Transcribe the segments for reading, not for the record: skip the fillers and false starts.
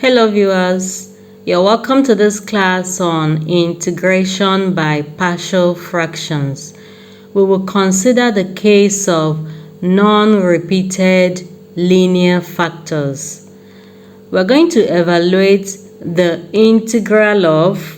Hello viewers, you're welcome to this class on integration by partial fractions. We will consider the case of non-repeated linear factors. We're going to evaluate the integral of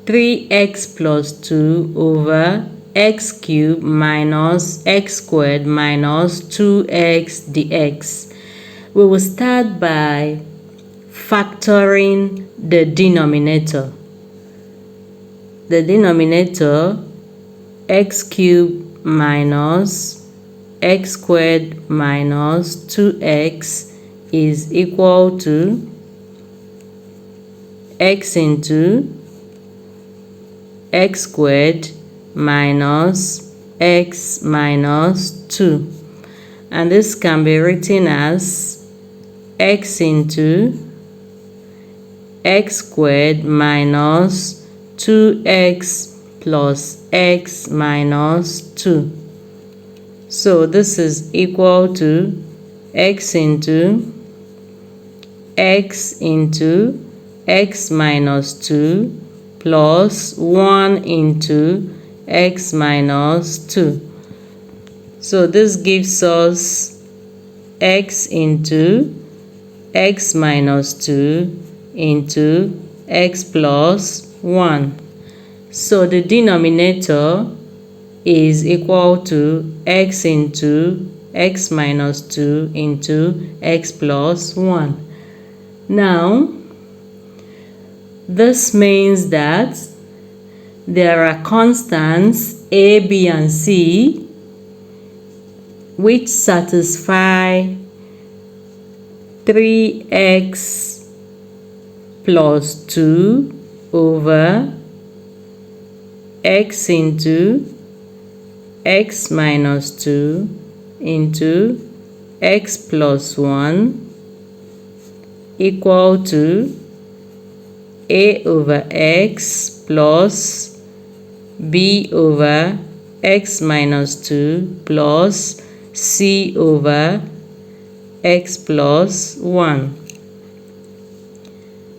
3x plus 2 over x cubed minus x squared minus 2x dx. We will start by factoring the denominator. The denominator, x cubed minus x squared minus 2x is equal to x into x squared minus x minus 2. And this can be written as x into x squared minus 2x plus x minus 2. So this is equal to x into x minus 2 plus 1 into x minus 2. So this gives us x into x minus 2 into x plus 1. So the denominator is equal to x into x minus 2 into x plus 1. Now, this means that there are constants a, b, and c which satisfy 3x plus 2 over x into x minus 2 into x plus 1 equal to a over x plus b over x minus 2 plus c over x plus 1.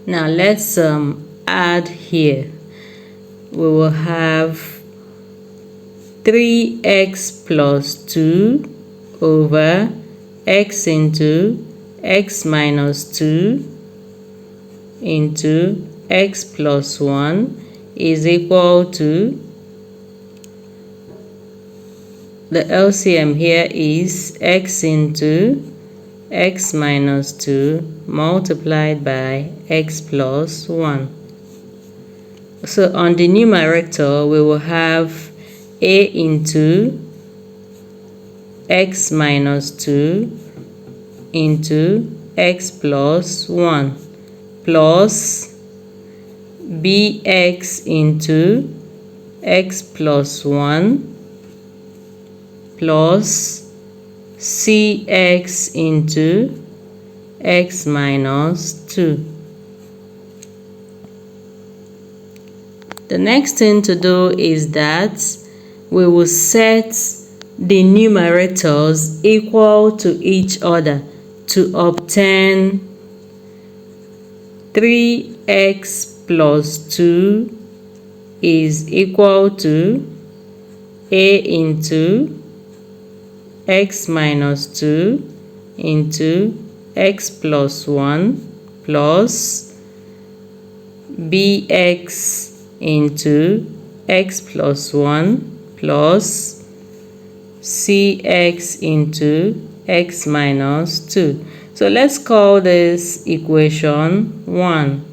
Now let's add here. We will have 3x plus 2 over x into x minus 2 into x plus 1 is equal to, the LCM here is x into x minus 2 multiplied by x plus 1. So on the numerator, we will have a into x minus 2 into x plus 1 plus bx into x plus 1 plus cx into x minus 2. The next thing to do is that we will set the numerators equal to each other to obtain 3x plus 2 is equal to a into x minus 2 into x plus 1 plus bx into x plus 1 plus cx into x minus 2. So let's call this equation 1.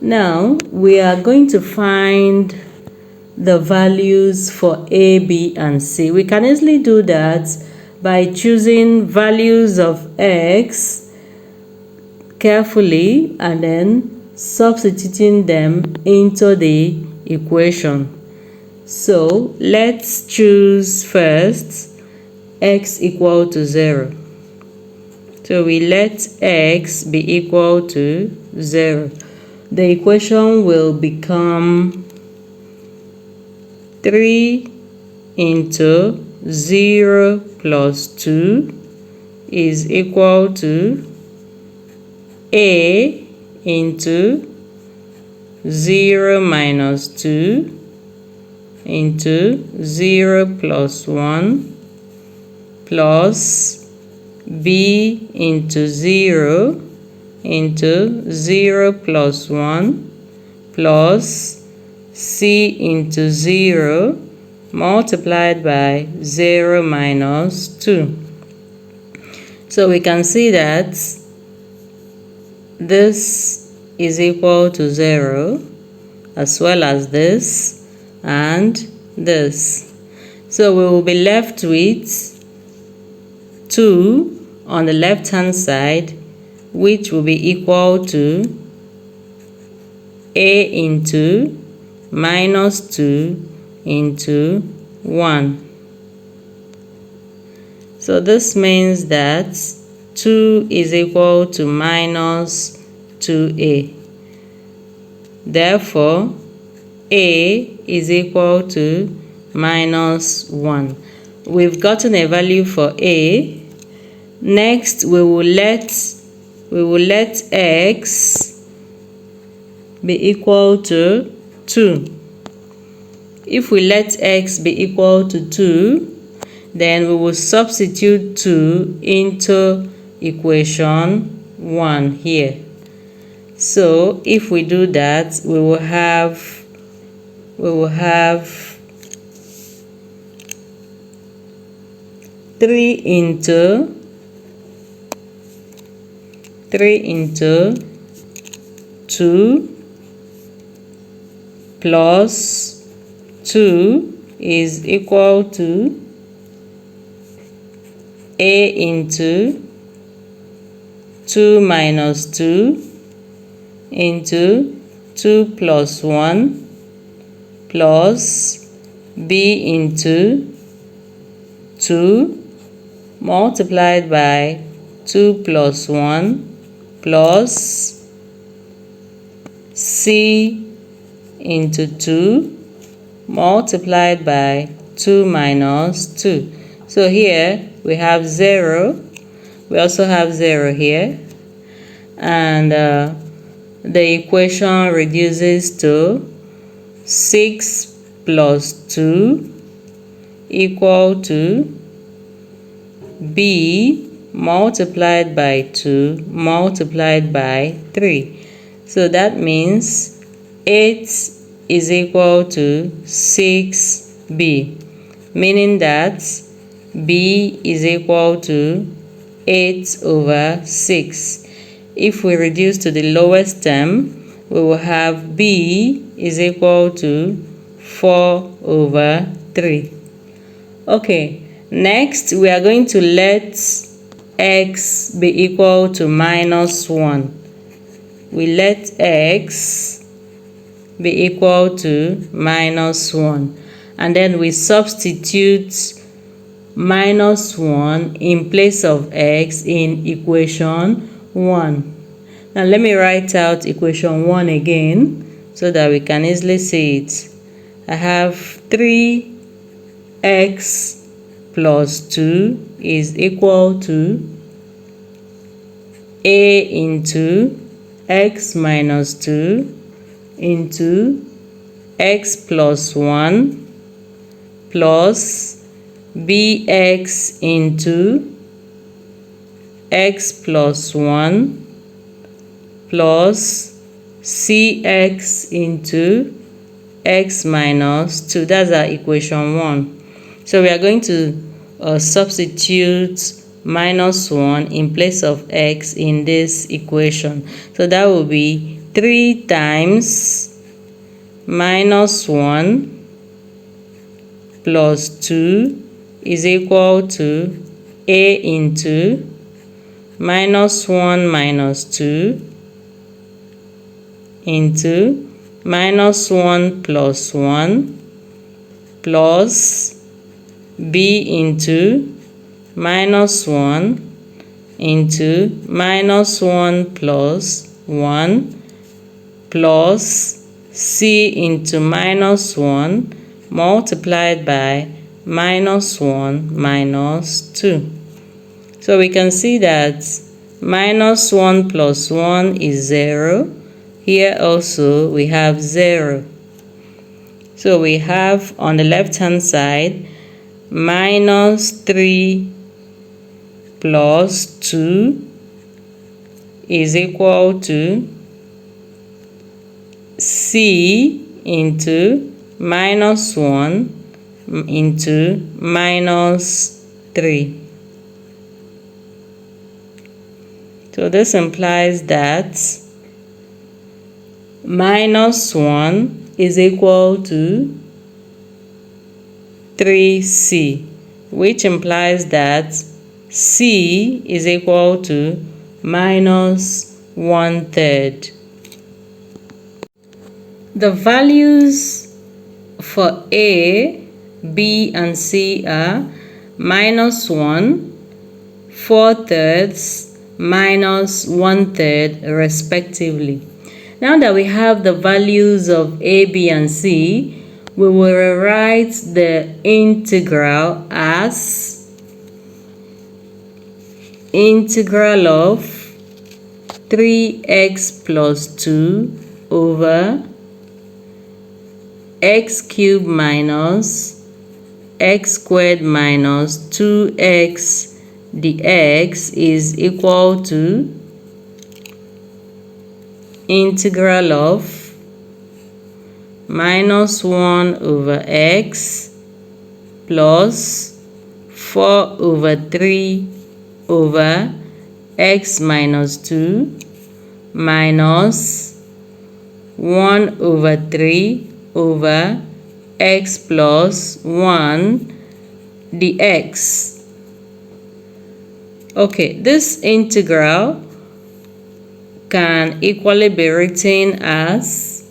Now we are going to find the values for a, b, and c. We can easily do that by choosing values of x carefully and then substituting them into the equation. So let's choose first x equal to 0. So we let x be equal to 0. The equation will become 3 into 0 plus 2 is equal to A into 0 minus 2 into 0 plus 1 plus B into 0 into 0 plus 1 plus C into 0 multiplied by 0 minus 2. So we can see that this is equal to 0 as well as this and this. So we will be left with 2 on the left hand side, which will be equal to A into minus 2 into 1. So this means that 2 is equal to minus 2A. Therefore, A is equal to minus 1. We've gotten a value for A. Next, we will let X be equal to 2. If we let X be equal to 2, then we will substitute 2 into equation 1 here. So if we do that, we will have 3 into 2 plus 2 is equal to A into 2 minus 2 into 2 plus 1 plus B into 2 multiplied by 2 plus 1 plus C into 2 multiplied by 2 minus 2. So here we have 0. We also have 0 here. And the equation reduces to 6 plus 2 equal to B multiplied by 2 multiplied by 3. So that means 8 is equal to 6B, meaning that B is equal to 8 over 6. If we reduce to the lowest term, we will have B is equal to 4 over 3. Okay, next we are going to let X be equal to minus 1. We let X be equal to minus 1. And then we substitute minus 1 in place of X in equation 1. Now let me write out equation 1 again so that we can easily see it. I have 3x plus 2 is equal to A into x minus 2 into x plus 1 plus bx into x plus 1 plus cx into x minus 2. That's our equation 1. So we are going to substitute minus 1 in place of x in this equation. So that will be 3 times minus 1 plus 2 is equal to A into minus 1 minus 2 into minus 1 plus 1 plus B into minus 1 into minus 1 plus 1 plus C into minus 1 multiplied by minus 1 minus 2. So we can see that Minus 1 plus 1 is 0. Here also we have 0. So we have on the left hand side minus 3 plus 2 is equal to C into minus 1 into minus 3. So this implies that minus 1 is equal to 3C, which implies that C is equal to minus 1/3. The values for A, B, and C are minus 1, 4/3, minus 1/3 respectively. Now that we have the values of A, B, and C, we will rewrite the integral as integral of 3x plus 2 over x cubed minus x squared minus 2x dx is equal to integral of minus 1 over x plus 4 over 3 over x minus 2 minus 1 over 3 over x plus 1 dx. Okay, this integral can equally be written as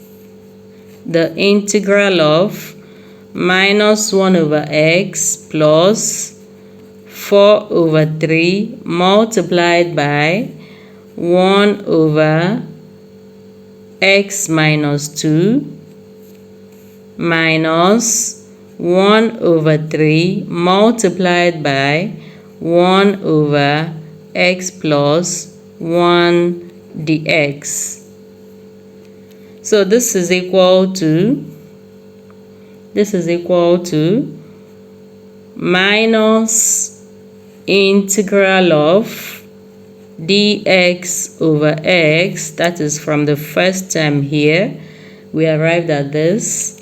the integral of minus 1 over x plus 4 over 3 multiplied by 1 over x minus 2 minus 1 over 3 multiplied by 1 over x plus 1 dx. So this is equal to minus integral of dx over x, that is from the first term here, we arrived at this,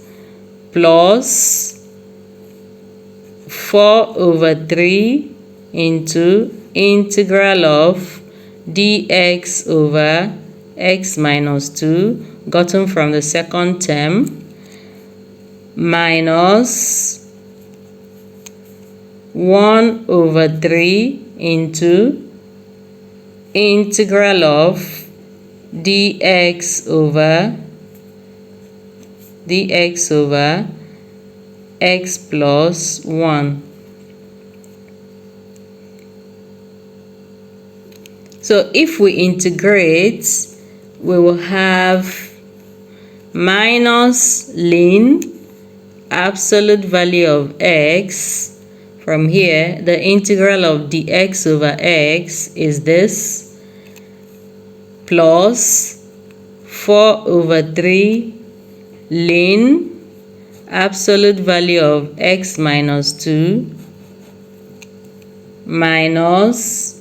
plus 4 over 3 into integral of dx over x minus 2 gotten from the second term minus 1 over 3 into integral of dx over x plus 1. So if we integrate, we will have minus ln absolute value of x. From here, the integral of dx over x is this, plus 4 over 3 ln absolute value of x minus 2 minus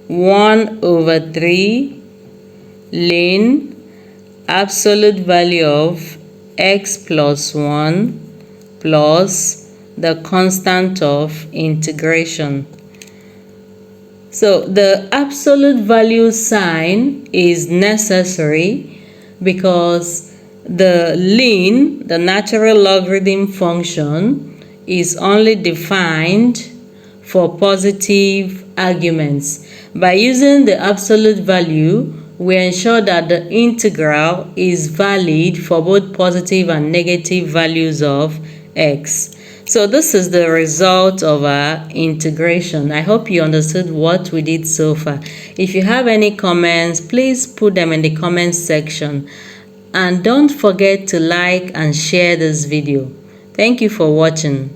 1 over 3 ln absolute value of x plus 1 plus the constant of integration. So the absolute value sign is necessary because the ln, the natural logarithm function, is only defined for positive arguments. By using the absolute value, we ensure that the integral is valid for both positive and negative values of x. So this is the result of our integration. I hope you understood what we did so far. If you have any comments, please put them in the comments section. And don't forget to like and share this video. Thank you for watching.